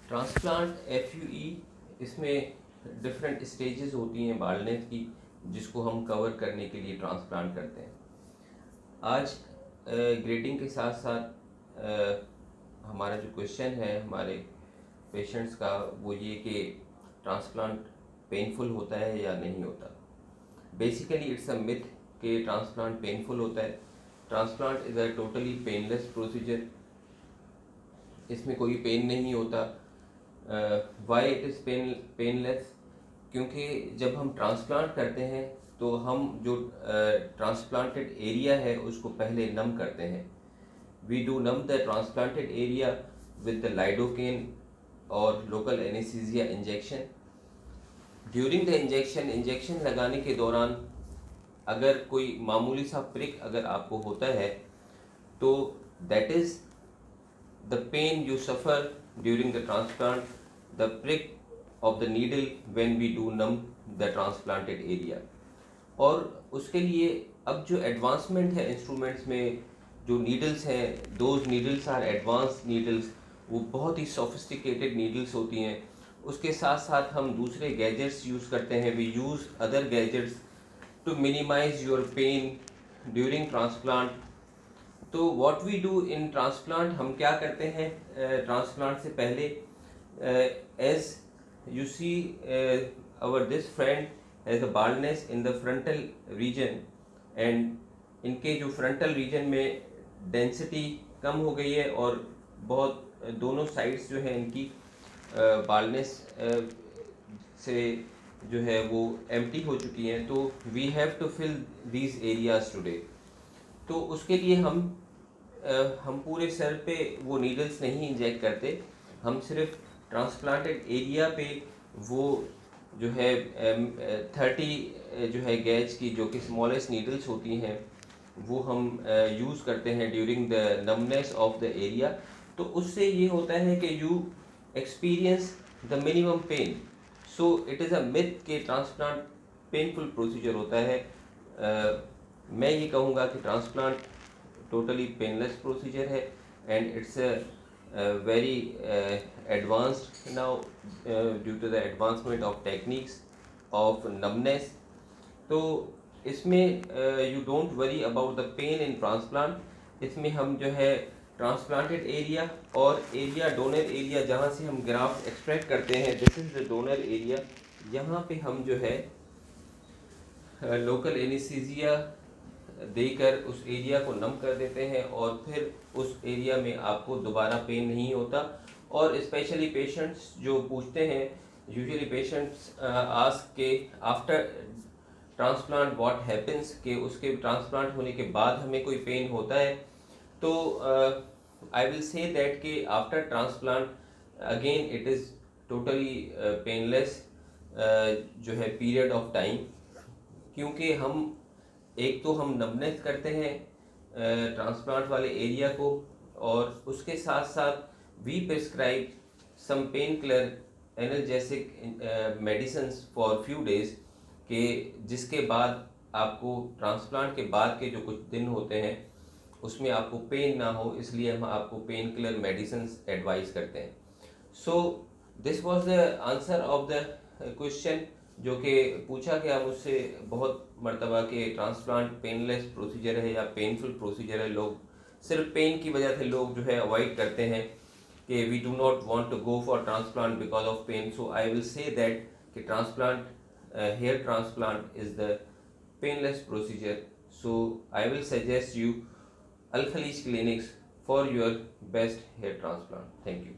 Transplant FUE, इसमें different stages होती हैं बाल्डनेस की, जिसको हम कवर करने के लिए ट्रांसप्लांट करते हैं। आज ग्रेडिंग के साथ साथ हमारा जो क्वेश्चन है हमारे पेशेंट्स का वो ये कि ट्रांसप्लांट पेनफुल होता है या नहीं होता। बेसिकली इट्स अ मिथ कि ट्रांसप्लांट पेनफुल होता है। Transplant is a totally painless procedure. इसमें कोई पेन नहीं होता। Why it is painless? क्योंकि जब हम ट्रांसप्लांट करते हैं तो हम जो ट्रांसप्लांटेड एरिया है उसको पहले नम करते हैं। We do numb the transplanted area with the lidocaine और local anaesthesia injection. During the injection लगाने के दौरान अगर कोई मामूली सा प्रिक अगर आपको होता है तो that is the pain you suffer during the transplant, the prick of the needle when we do numb the transplanted area। और उसके लिए अब जो एडवांसमेंट है इंस्ट्रूमेंट्स में, जो नीडल्स हैं, those needles are advance needles, वो बहुत ही सोफिस्टिकेटेड नीडल्स होती हैं। उसके साथ साथ हम दूसरे गैजेट्स यूज़ करते हैं। We use other gadgets to minimise your pain during transplant. तो what we do in transplant, हम क्या करते हैं ट्रांसप्लांट से पहले, as you see our this friend has a baldness in the frontal region, and इनके जो फ्रंटल रीजन में डेंसिटी कम हो गई है और बहुत दोनों साइड्स जो है इनकी बाल्डनेस से जो है वो एम्प्टी हो चुकी हैं। तो we have to fill these areas today. तो उसके लिए हम पूरे सर पे वो नीडल्स नहीं इंजेक्ट करते। हम सिर्फ ट्रांसप्लांटेड एरिया पे वो जो है 30 जो है गैज की, जो कि स्मॉलेस्ट नीडल्स होती हैं, वो हम यूज़ करते हैं during the numbness of the area. तो उससे ये होता है कि you experience the minimum pain. So it is a myth कि ट्रांसप्लांट पेनफुल प्रोसीजर होता है। मैं ये कहूँगा कि ट्रांसप्लांट टोटली पेनलेस प्रोसीजर है, and it's very advanced now due to the advancement of techniques of numbness. तो इसमें you don't worry about the pain in transplant. इसमें हम जो है ट्रांसप्लांटेड एरिया और एरिया, डोनर एरिया जहाँ से हम ग्राफ्ट एक्सट्रैक्ट करते हैं, this is the donor area. यहाँ पे हम जो है लोकल एनेस्थीसिया देकर उस एरिया को नम कर देते हैं और फिर उस एरिया में आपको दोबारा पेन नहीं होता। और स्पेशली पेशेंट्स जो पूछते हैं, यूजुअली पेशेंट्स आस्क के आफ्टर ट्रांसप्लांट व्हाट हैपेंस, के उसके ट्रांसप्लांट होने के बाद हमें कोई पेन होता है। तो आई विल से दैट कि after transplant again it is totally painless जो है पीरियड ऑफ टाइम। क्योंकि हम एक तो हम नमनेस करते हैं ट्रांसप्लांट वाले एरिया को, और उसके साथ साथ we prescribe some painkiller analgesic medicines for few days, के जिसके बाद आपको ट्रांसप्लांट के बाद के जो कुछ दिन होते हैं उसमें आपको पेन ना हो, इसलिए हम आपको पेन किलर मेडिसिन्स एडवाइस करते हैं। So this was the answer of the question जो कि पूछा गया मुझसे बहुत मर्तबा कि ट्रांसप्लांट पेनलेस प्रोसीजर है या पेनफुल प्रोसीजर है। लोग सिर्फ पेन की वजह से लोग जो है अवॉइड करते हैं कि we do not want to go for transplant because of pain. So I will say that कि transplant hair transplant is the painless procedure. So I will suggest you Al Khalij clinics for your best hair transplant. Thank you.